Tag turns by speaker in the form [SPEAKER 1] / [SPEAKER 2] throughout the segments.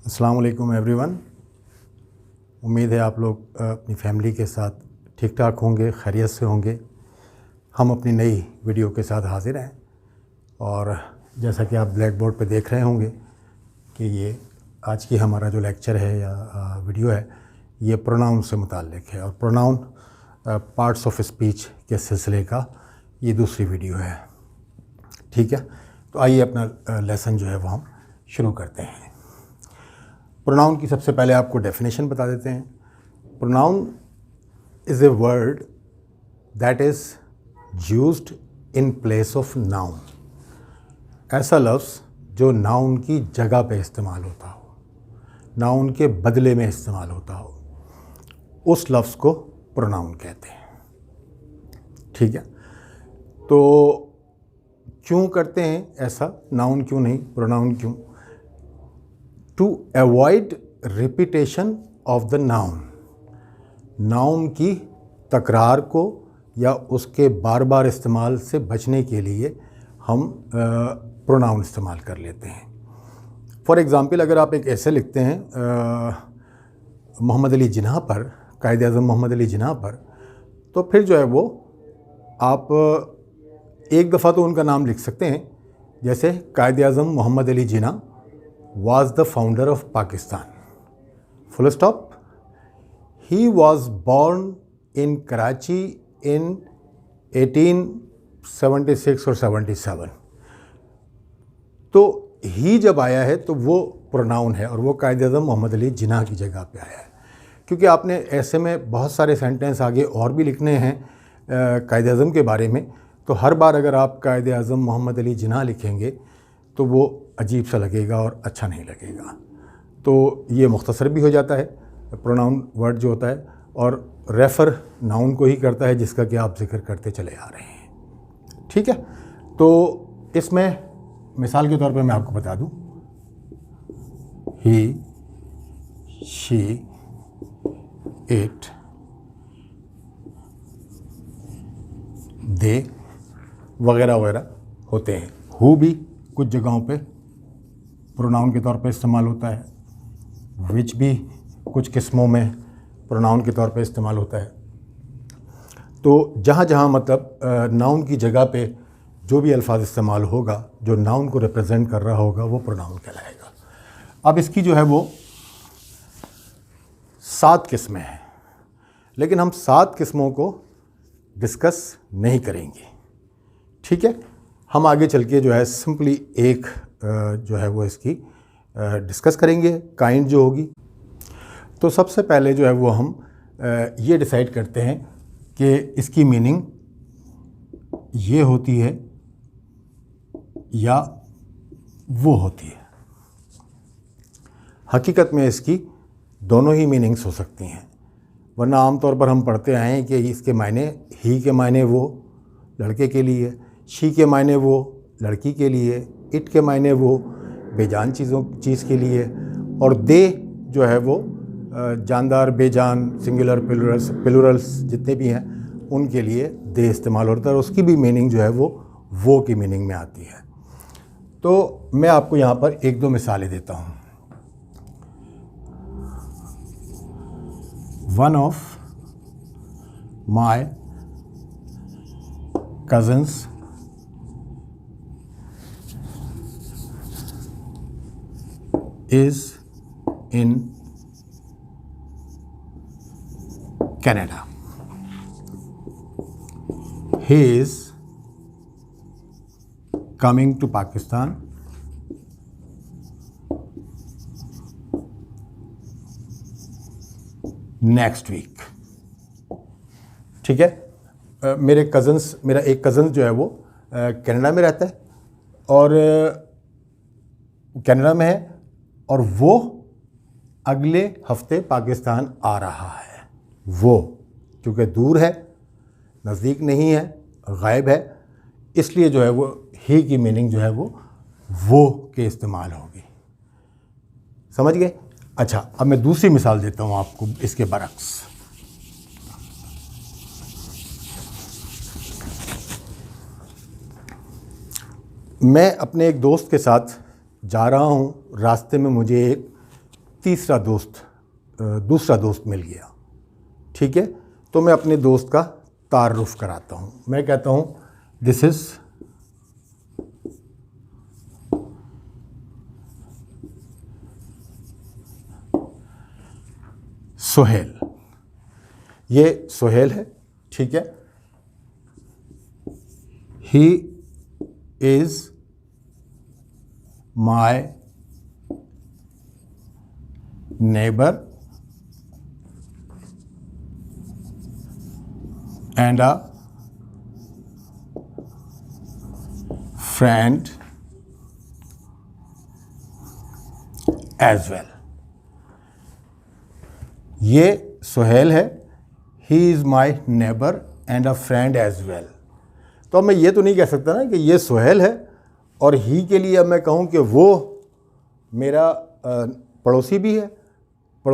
[SPEAKER 1] अस्सलाम वालेकुम एवरीवन। उम्मीद है आप लोग अपनी फैमिली के साथ ठीक ठाक होंगे, खैरियत से होंगे। हम अपनी नई वीडियो के साथ हाज़िर हैं और जैसा कि आप ब्लैक बोर्ड पर देख रहे होंगे कि ये आज की हमारा जो लेक्चर है या वीडियो है ये प्रोनाउन से मुताल्लिक़ है और प्रोनाउन पार्ट्स ऑफ स्पीच के सिलसिले का ये दूसरी वीडियो है। ठीक है, तो आइए अपना लेसन जो है वो हम शुरू करते हैं। प्रोनाउन की सबसे पहले आपको डेफिनेशन बता देते हैं। Pronoun is a word that is used in place of noun. ऐसा लफ्ज़ जो नाउन की जगह पे इस्तेमाल होता हो, नाउन के बदले में इस्तेमाल होता हो, उस लफ्ज़ को प्रोनाउन कहते हैं। ठीक है, तो क्यों करते हैं ऐसा, नाउन क्यों नहीं, प्रोनाउन क्यों? To avoid repetition of the noun. Noun की तकरार को या उसके बार बार इस्तेमाल से बचने के लिए हम प्रोनाउन इस्तेमाल कर लेते हैं। फॉर एग्ज़ाम्पल, अगर आप एक ऐसे लिखते हैं मोहम्मद अली जिन्ना पर, कायद आज़म मोहम्मद अली जिन्ना पर, तो फिर जो है वो आप एक दफ़ा तो उनका नाम लिख सकते हैं, जैसे कायद आज़म Mohammad Ali Jinnah was the founder of Pakistan. Full stop. He was born in Karachi in 1876 or 77. तो ही जब आया है तो वो प्रोनाउन है और वो कायद-ए-आज़म मोहम्मद अली जिन्ना की जगह पे आया है। क्योंकि आपने ऐसे में बहुत सारे सेंटेंस आगे और भी लिखने हैं कायद-ए-आज़म के बारे में, तो हर बार अगर आप कायद-ए-आज़म मोहम्मद अली जिन्ना लिखेंगे तो वो अजीब सा लगेगा और अच्छा नहीं लगेगा। तो ये मुख्तसर भी हो जाता है प्रोनाउन वर्ड जो होता है, और रेफ़र नाउन को ही करता है जिसका कि आप जिक्र करते चले आ रहे हैं। ठीक है, तो इसमें मिसाल के तौर पे मैं आपको बता दूं, ही, शी, इट, दे वगैरह वगैरह होते हैं। हु भी कुछ जगहों पे प्रोनाउन के तौर पे इस्तेमाल होता है, विच भी कुछ किस्मों में प्रोनाउन के तौर पे इस्तेमाल होता है। तो जहाँ जहाँ मतलब नाउन की जगह पे जो भी अल्फाज इस्तेमाल होगा जो नाउन को रिप्रेजेंट कर रहा होगा वो प्रोनाउन कहलाएगा। अब इसकी जो है वो 7 किस्में हैं, लेकिन हम 7 किस्मों को डिस्कस नहीं करेंगे। ठीक है, हम आगे चल के जो है सिंपली एक जो है वो इसकी डिस्कस करेंगे, काइंड जो होगी। तो सबसे पहले जो है वो हम ये डिसाइड करते हैं कि इसकी मीनिंग ये होती है या वो होती है। हकीकत में इसकी दोनों ही मीनिंग्स हो सकती हैं, वरना आमतौर पर हम पढ़ते आए हैं कि इसके मायने, ही के मायने वो लड़के के लिए, शी के मायने वो लड़की के लिए, इट के मायने वो बेजान चीज़ के लिए, और दे जो है वो जानदार, बेजान, सिंगुलर, प्लूरल्स जितने भी हैं उनके लिए दे इस्तेमाल होता है और उसकी भी मीनिंग जो है वो की मीनिंग में आती है। तो मैं आपको यहाँ पर 1-2 मिसालें देता हूँ। One of my cousins is in Canada. He is coming to Pakistan next week. ठीक है, मेरा एक कज़न जो है वो कनाडा में रहता है और कनाडा में है और वो अगले हफ्ते पाकिस्तान आ रहा है। वो क्योंकि दूर है, नज़दीक नहीं है, गायब है, इसलिए जो है वो ही की मीनिंग जो है वो के इस्तेमाल होगी। समझ गए? अच्छा, अब मैं दूसरी मिसाल देता हूँ आपको इसके बरक्स। मैं अपने एक दोस्त के साथ जा रहा हूँ, रास्ते में मुझे एक दूसरा दोस्त मिल गया। ठीक है, तो मैं अपने दोस्त का तारुफ कराता हूँ। मैं कहता हूँ दिस इज़ सोहेल। ये सोहेल है। ठीक है, he is my neighbour and a friend as well। ये सोहेल है, he is my neighbor and a friend as well। तो अब मैं ये तो नहीं कह सकता ना कि ये सोहेल है और ही के लिए अब मैं कहूँ कि वो मेरा पड़ोसी भी है और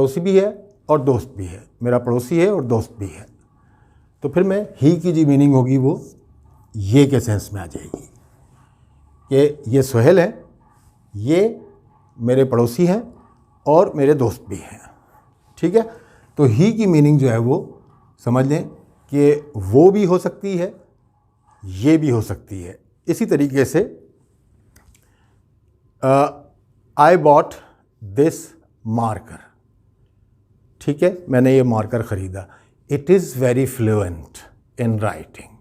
[SPEAKER 1] दोस्त भी है, मेरा पड़ोसी है और दोस्त भी है। तो फिर मैं ही की जो मीनिंग होगी वो ये के सेंस में आ जाएगी कि ये सोहेल है, ये मेरे पड़ोसी हैं और मेरे दोस्त भी हैं। ठीक है, तो ही की मीनिंग जो है वो समझ लें कि वो भी हो सकती है, ये भी हो सकती है। इसी तरीके से आई बॉट दिस मार्कर। ठीक है, मैंने ये मार्कर ख़रीदा। It is very fluent in writing.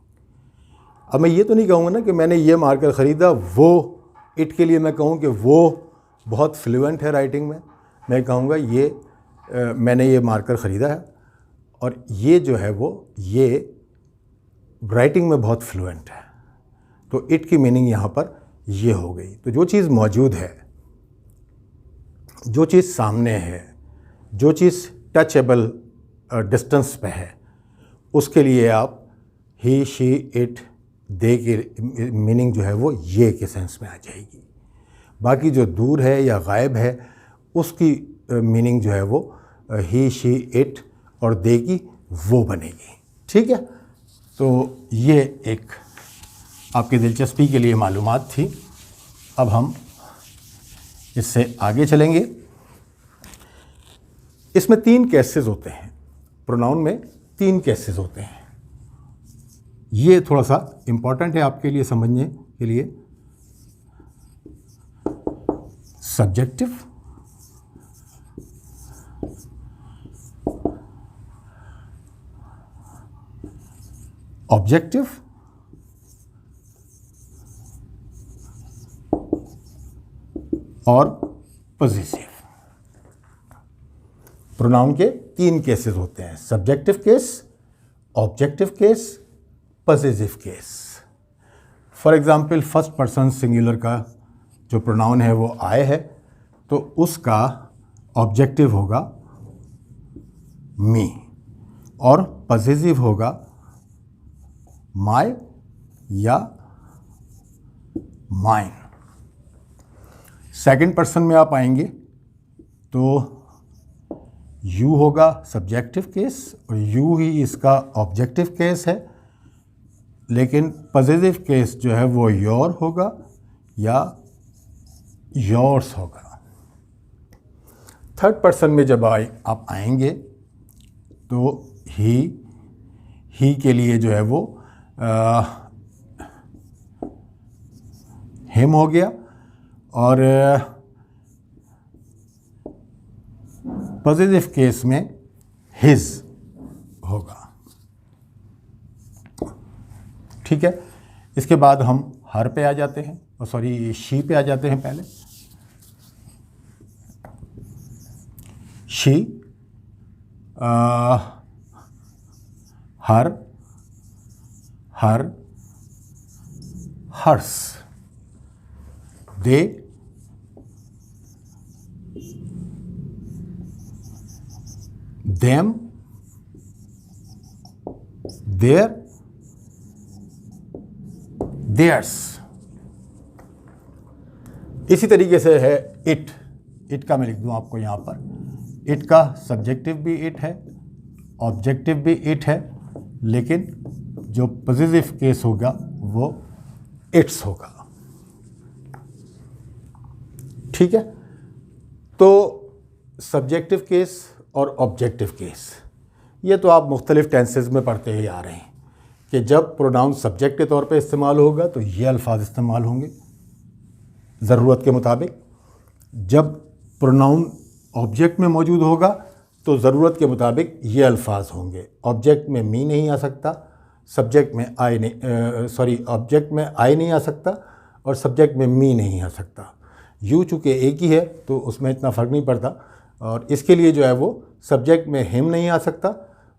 [SPEAKER 1] अब मैं ये तो नहीं कहूँगा ना कि मैंने ये मार्कर ख़रीदा, वो इट के लिए मैं कहूँ कि वो बहुत फ्लुएंट है राइटिंग में। मैं कहूँगा ये मैंने ये मार्कर ख़रीदा है और ये जो है वो ये राइटिंग में बहुत फ्लुएंट है। तो इट की मीनिंग यहाँ पर ये हो गई। तो जो चीज़ मौजूद है, जो चीज़ सामने है, जो चीज़ टचेबल डिस्टेंस पे है, उसके लिए आप ही, शी, इट, दे की मीनिंग जो है वो ये के सेंस में आ जाएगी। बाकी जो दूर है या गायब है उसकी मीनिंग जो है वो ही, शी, इट और दे की वो बनेगी। ठीक है, तो ये एक आपकी दिलचस्पी के लिए मालूमात थी। अब हम इससे आगे चलेंगे। इसमें 3 केसेस होते हैं, प्रोनाउन में 3 केसेस होते हैं। ये थोड़ा सा इम्पॉर्टेंट है आपके लिए समझने के लिए। सब्जेक्टिव, ऑब्जेक्टिव और पॉसेसिव। प्रोनाउन के 3 केसेस होते हैं, subjective case, objective case, possessive case. For example first person singular का जो प्रोनाउन है वो आई है, तो उसका ऑब्जेक्टिव होगा मी और पॉसेसिव होगा माय या माइन। सेकंड पर्सन में आप आएंगे तो यू होगा सब्जेक्टिव केस और यू ही इसका ऑब्जेक्टिव केस है, लेकिन पॉसेसिव केस जो है वो योर होगा या योर्स होगा। थर्ड पर्सन में जब आप आएंगे तो ही के लिए जो है वो हिम हो गया और पॉसेसिव केस में हिज होगा। ठीक है, इसके बाद हम हर पे आ जाते हैं, सॉरी शी पे आ जाते हैं। पहले she, her, hers, they, them, their, theirs. इसी तरीके से है इट का मैं लिख दूं आपको यहाँ पर। इट का सब्जेक्टिव भी इट है, ऑब्जेक्टिव भी इट है, लेकिन जो पॉसेसिव केस होगा वो इट्स होगा। ठीक है, तो सब्जेक्टिव केस और ऑब्जेक्टिव केस, ये तो आप मुख्तलिफ टेंसेस में पढ़ते ही आ रहे हैं कि जब प्रोनाउन सब्जेक्ट के तौर पे इस्तेमाल होगा तो ये अल्फाज इस्तेमाल होंगे ज़रूरत के मुताबिक, जब प्रोनाउन ऑब्जेक्ट में मौजूद होगा तो ज़रूरत के मुताबिक ये अल्फाज होंगे। ऑब्जेक्ट में मी नहीं आ सकता, सब्जेक्ट में आई नहीं, ऑब्जेक्ट में आई नहीं आ सकता और सब्जेक्ट में मी नहीं आ सकता। यू चूँकि एक ही है तो उसमें इतना फ़र्क नहीं पड़ता, और इसके लिए जो है वो सब्जेक्ट में हिम नहीं आ सकता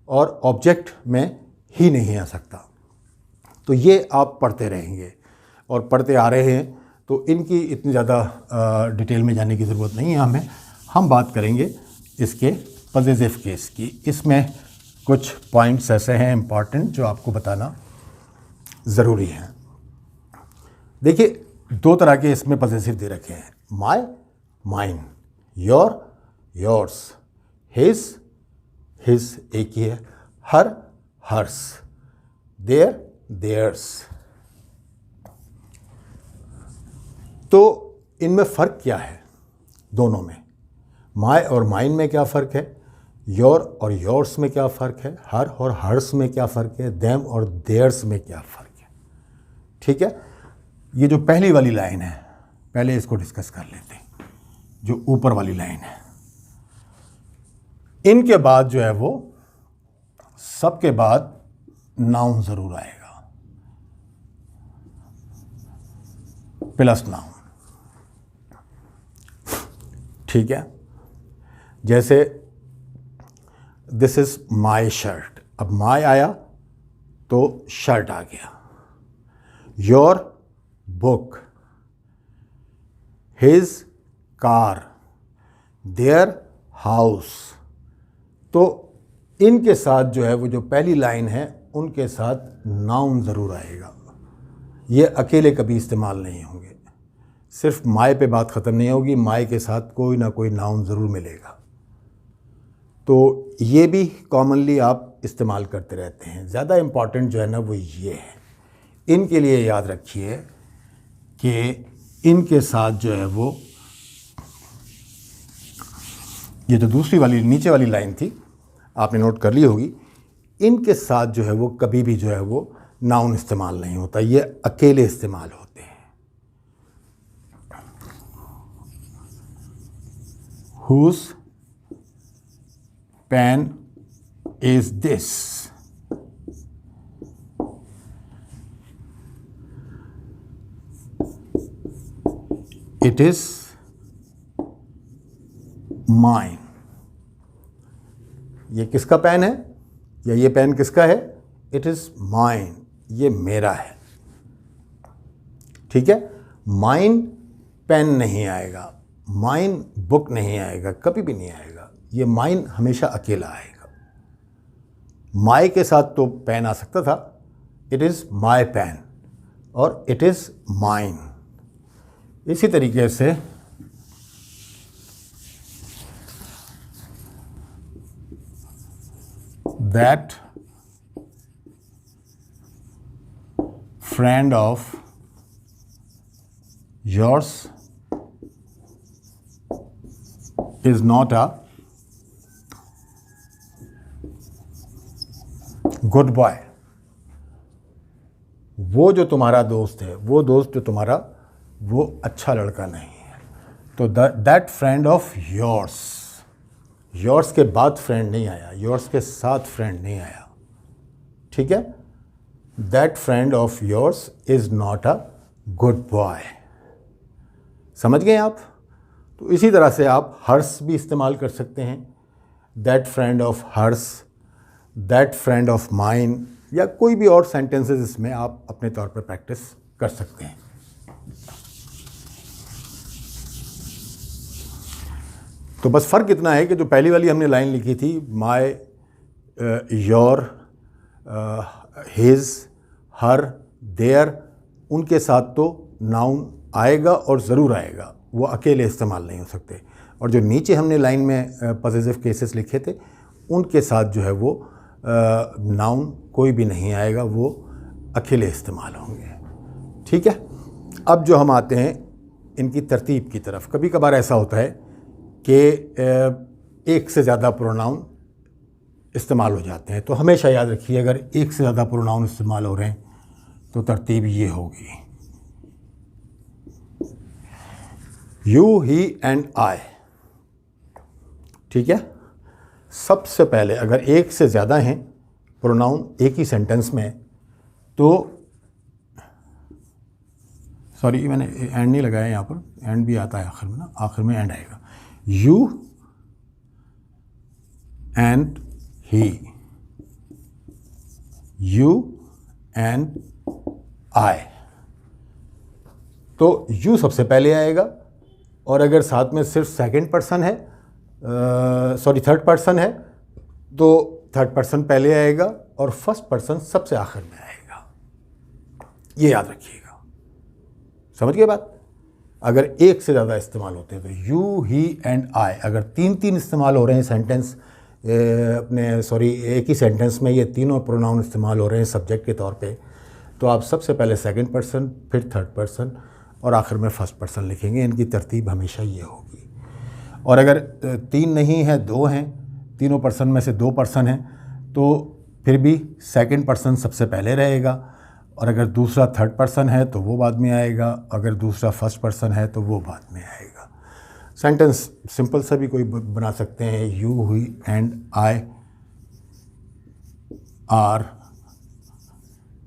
[SPEAKER 1] और ऑब्जेक्ट में ही नहीं आ सकता। तो ये आप पढ़ते रहेंगे और पढ़ते आ रहे हैं, तो इनकी इतनी ज़्यादा डिटेल में जाने की ज़रूरत नहीं है हमें। हम बात करेंगे इसके पॉजिटिव केस की। इसमें कुछ पॉइंट्स ऐसे हैं इम्पॉर्टेंट जो आपको बताना ज़रूरी है। देखिए, दो तरह के इसमें पॉजिटिव दे रखे हैं, my, mine, your, yours, his, his एक ही है, हर, हर्स, देयर, देयर्स। तो इनमें फ़र्क क्या है दोनों में? माय और माइन में क्या फ़र्क है, योर और योर्स में क्या फ़र्क है, हर और हर्स में क्या फ़र्क है, देम और देयर्स में क्या फ़र्क है। ठीक है, ये जो पहली वाली लाइन है, पहले इसको डिस्कस कर लेते हैं। जो ऊपर वाली लाइन है, इनके बाद जो है वो सबके बाद नाउन ज़रूर आएगा, प्लस नाउन। ठीक है, जैसे दिस इज़ माई शर्ट, अब माई आया तो शर्ट आ गया। Your book, his car, their house. तो इनके साथ जो है वो जो पहली लाइन है उनके साथ नाउन ज़रूर आएगा। ये अकेले कभी इस्तेमाल नहीं होंगे। सिर्फ माय पे बात ख़त्म नहीं होगी, माय के साथ कोई ना कोई नाउन ज़रूर मिलेगा। तो ये भी कॉमनली आप इस्तेमाल करते रहते हैं। ज़्यादा इम्पॉर्टेंट जो है ना वो ये है, इनके लिए याद रखिए कि इनके साथ जो है वो ये जो दूसरी वाली नीचे वाली लाइन थी आपने नोट कर ली होगी, इनके साथ जो है वो कभी भी जो है वो नाउन इस्तेमाल नहीं होता, ये अकेले इस्तेमाल होते हैं। Whose pen is this? It is mine. ये किसका पेन है या ये पेन किसका है? इट इज़ माइन, ये मेरा है। ठीक है, माइन पेन नहीं आएगा, माइन बुक नहीं आएगा, कभी भी नहीं आएगा। ये माइन हमेशा अकेला आएगा। माय के साथ तो पेन आ सकता था, इट इज़ माय पेन और इट इज़ माइन। इसी तरीके say that friend of yours is not a good boy। वो जो तुम्हारा दोस्त है, वो दोस्त जो तुम्हारा, वो अच्छा लड़का नहीं है। तो that friend of yours, yours के बाद फ्रेंड नहीं आया, योर्स के साथ फ्रेंड नहीं आया। ठीक है, that friend of yours is not a good boy. समझ गए आप? तो इसी तरह से आप हर्स भी इस्तेमाल कर सकते हैं, that friend of hers, that friend of mine, या कोई भी और सेंटेंसेस इसमें आप अपने तौर पर प्रैक्टिस कर सकते हैं। तो बस फ़र्क इतना है कि जो पहली वाली हमने लाइन लिखी थी, my, your, his, her, their, उनके साथ तो नाउन आएगा और ज़रूर आएगा, वो अकेले इस्तेमाल नहीं हो सकते। और जो नीचे हमने लाइन में पॉजिटिव केसेस लिखे थे, उनके साथ जो है वो नाउन कोई भी नहीं आएगा, वो अकेले इस्तेमाल होंगे। ठीक है, अब जो हम आते हैं इनकी तरतीब की तरफ। कभी कभार ऐसा होता है कि एक से ज़्यादा प्रोनाउन इस्तेमाल हो जाते हैं। तो हमेशा याद रखिए, अगर एक से ज़्यादा प्रोनाउन इस्तेमाल हो रहे हैं तो तरतीब ये होगी, यू, ही एंड आई। ठीक है। सबसे पहले अगर एक से ज़्यादा हैं प्रोनाउन एक ही सेंटेंस में, तो सॉरी मैंने एंड नहीं लगाया यहाँ पर, एंड भी आता है आखिर में ना, आखिर में एंड आएगा। You and he, you and आई, तो यू सबसे पहले आएगा। और अगर साथ में सिर्फ सेकंड पर्सन है, थर्ड पर्सन है, तो थर्ड पर्सन पहले आएगा और फर्स्ट पर्सन सबसे आखिर में आएगा। ये याद रखिएगा। समझ गए बात। अगर एक से ज़्यादा इस्तेमाल होते हैं तो यू, ही एंड आई, अगर तीन इस्तेमाल हो रहे हैं सेंटेंस एक ही सेंटेंस में ये तीनों प्रोनाउन इस्तेमाल हो रहे हैं सब्जेक्ट के तौर पे, तो आप सबसे पहले सेकंड पर्सन, फिर थर्ड पर्सन और आखिर में फर्स्ट पर्सन लिखेंगे। इनकी तरतीब हमेशा ये होगी। और अगर तीन नहीं है, दो हैं, तीनों पर्सन में से दो पर्सन हैं, तो फिर भी सेकंड पर्सन सबसे पहले रहेगा। और अगर दूसरा थर्ड पर्सन है तो वो बाद में आएगा, अगर दूसरा फर्स्ट पर्सन है तो वो बाद में आएगा। सेंटेंस सिंपल सा भी कोई बना सकते हैं, you, he and I are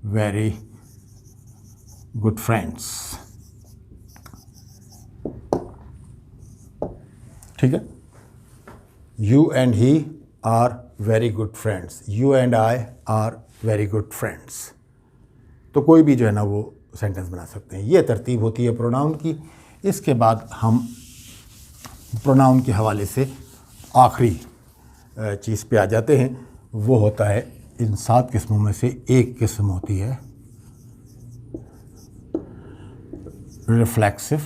[SPEAKER 1] very good friends. ठीक है। You and he are very good friends, you and I are very good friends. तो कोई भी जो है ना वो सेंटेंस बना सकते हैं। ये तरतीब होती है प्रोनाउन की। इसके बाद हम प्रोनाउन के हवाले से आखिरी चीज़ पे आ जाते हैं। वो होता है, इन 7 किस्मों में से एक किस्म होती है रिफ्लेक्सिव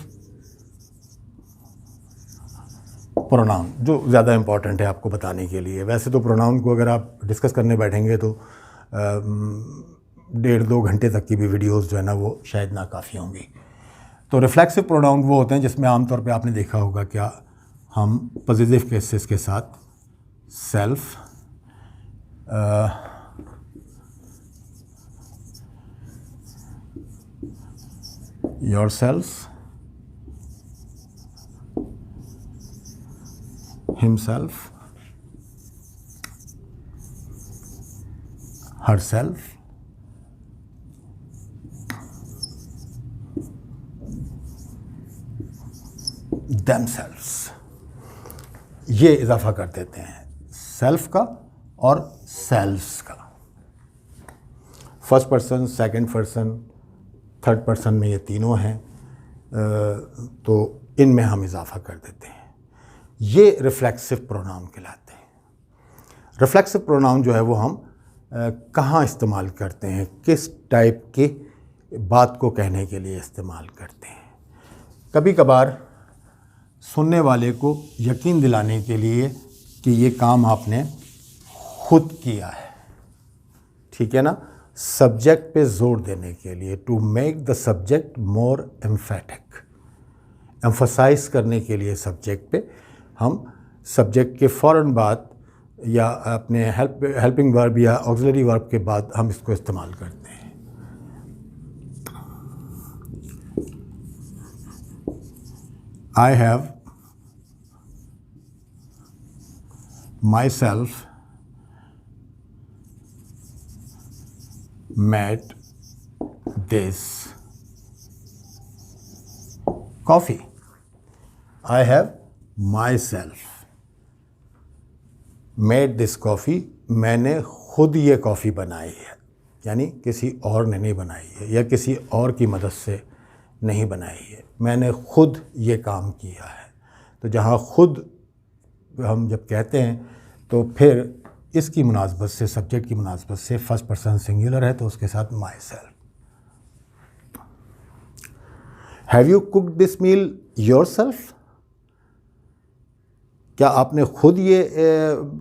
[SPEAKER 1] प्रोनाउन, जो ज़्यादा इम्पॉर्टेंट है आपको बताने के लिए। वैसे तो प्रोनाउन को अगर आप डिस्कस करने बैठेंगे तो 1.5-2 घंटे तक की भी वीडियोस जो है ना वो शायद ना काफ़ी होंगी। तो रिफ्लेक्सिव प्रोनाउन वो होते हैं जिसमें आमतौर पे आपने देखा होगा क्या, हम पॉजिटिव केसेस के साथ self, yourself, himself, herself, themselves, ये इजाफा कर देते हैं सेल्फ का और सेल्फ्स का। First person, second person, third person में ये तीनों हैं, तो इनमें हम इजाफा कर देते हैं। ये रिफ्लेक्सिव प्रोनाउन कहलाते हैं। रिफ्लेक्सिव प्रोनाउन जो है वो हम कहाँ इस्तेमाल करते हैं, किस टाइप की बात को कहने के लिए इस्तेमाल करते हैं। कभी कभार सुनने वाले को यकीन दिलाने के लिए कि ये काम आपने खुद किया है, ठीक है ना, सब्जेक्ट पे जोर देने के लिए, to make the subject more emphatic, emphasise करने के लिए सब्जेक्ट पे हम सब्जेक्ट के फ़ौरन बाद या अपने हेल्पिंग वर्ब या ऑक्सिलरी वर्ब के बाद हम इसको इस्तेमाल करते हैं। I have my self made this coffee. I have my self made this coffee, मैंने खुद ये कॉफ़ी बनाई है, यानी किसी और ने नहीं बनाई है या किसी और की मदद से नहीं बनाई है, मैंने खुद ये काम किया है। तो जहाँ खुद हम जब कहते हैं तो फिर इसकी मुनासबत से, सब्जेक्ट की मुनासबत से, फर्स्ट पर्सन सिंगुलर है तो उसके साथ myself. Have you cooked this meal yourself, क्या आपने खुद ये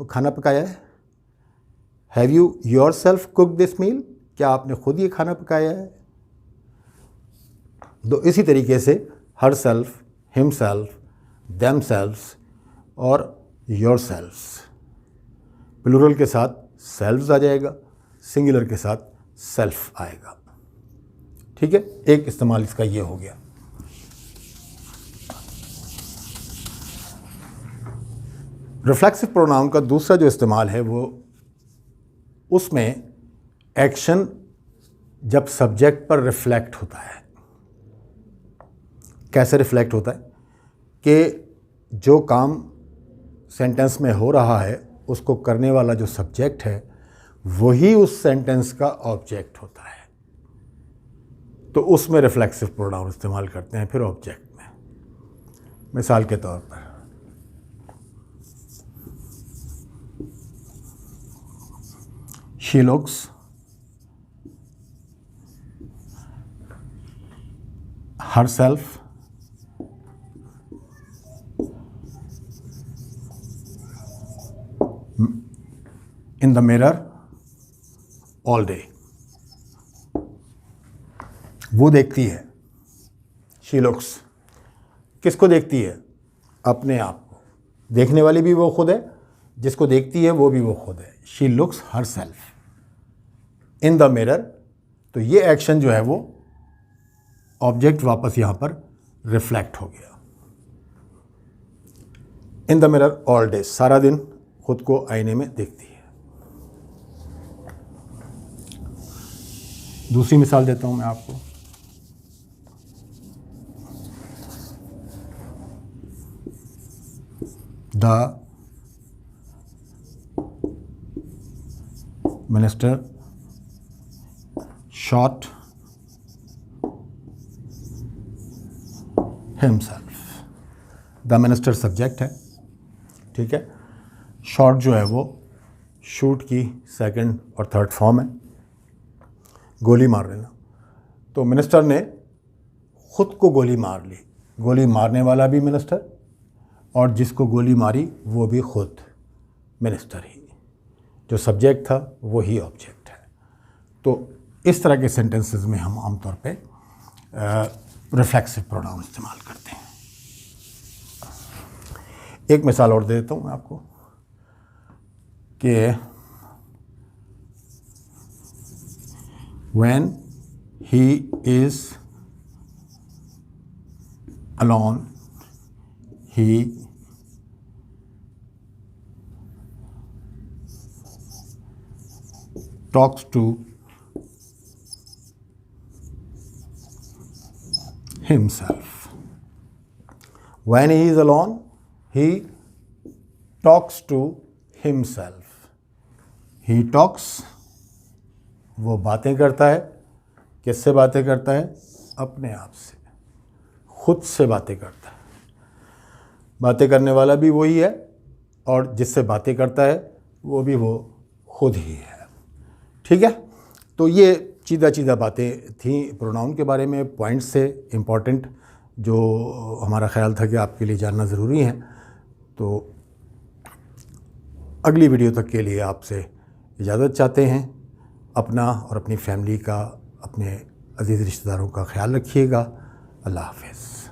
[SPEAKER 1] खाना पकाया है। Have you yourself cooked this meal, क्या आपने खुद ये खाना पकाया है। तो इसी तरीके से herself, himself, themselves और योर सेल्व्स। प्लूरल के साथ सेल्व्स आ जाएगा, सिंगुलर के साथ सेल्फ आएगा। ठीक है, एक इस्तेमाल इसका ये हो गया। रिफ्लेक्सिव प्रोनाउन का दूसरा जो इस्तेमाल है वो उसमें एक्शन जब सब्जेक्ट पर रिफ्लेक्ट होता है। कैसे रिफ्लेक्ट होता है कि जो काम सेंटेंस में हो रहा है उसको करने वाला जो सब्जेक्ट है वही उस सेंटेंस का ऑब्जेक्ट होता है, तो उसमें रिफ्लेक्सिव प्रोनाउन इस्तेमाल करते हैं फिर ऑब्जेक्ट में। मिसाल के तौर पर she looks herself in the mirror all day। वो देखती है, she looks, किसको देखती है? अपने आप को। देखने वाली भी वो खुद है, जिसको देखती है वो भी वो खुद है। she looks herself in the mirror, तो ये एक्शन जो है वो ऑब्जेक्ट वापस यहां पर रिफ्लेक्ट हो गया। In the mirror all day, सारा दिन खुद को आईने में देखती है। दूसरी मिसाल देता हूं मैं आपको। The minister shot himself. The minister subject है, ठीक है। शॉट जो है वो शूट की सेकंड और थर्ड फॉर्म है, गोली मार लेना। तो मिनिस्टर ने खुद को गोली मार ली। गोली मारने वाला भी मिनिस्टर और जिसको गोली मारी वो भी खुद मिनिस्टर ही। जो सब्जेक्ट था वो ही ऑब्जेक्ट है। तो इस तरह के सेंटेंसेस में हम आमतौर पे रिफ्लेक्सिव प्रोनाउन इस्तेमाल करते हैं। एक मिसाल और दे देता हूँ मैं आपको कि when he is alone he talks to himself। When he is alone he talks to himself। he talks, वो बातें करता है। किससे बातें करता है? अपने आप से, खुद से बातें करता है। बातें करने वाला भी वही है और जिससे बातें करता है वो भी वो खुद ही है। ठीक है, तो ये चीदा बातें थी प्रोनाउन के बारे में, पॉइंट्स से इम्पॉर्टेंट जो हमारा ख्याल था कि आपके लिए जानना ज़रूरी है। तो अगली वीडियो तक के लिए आपसे इजाज़त चाहते हैं। अपना और अपनी फैमिली का, अपने अज़ीज़ रिश्तेदारों का ख्याल रखिएगा। अल्लाह हाफ़िज़।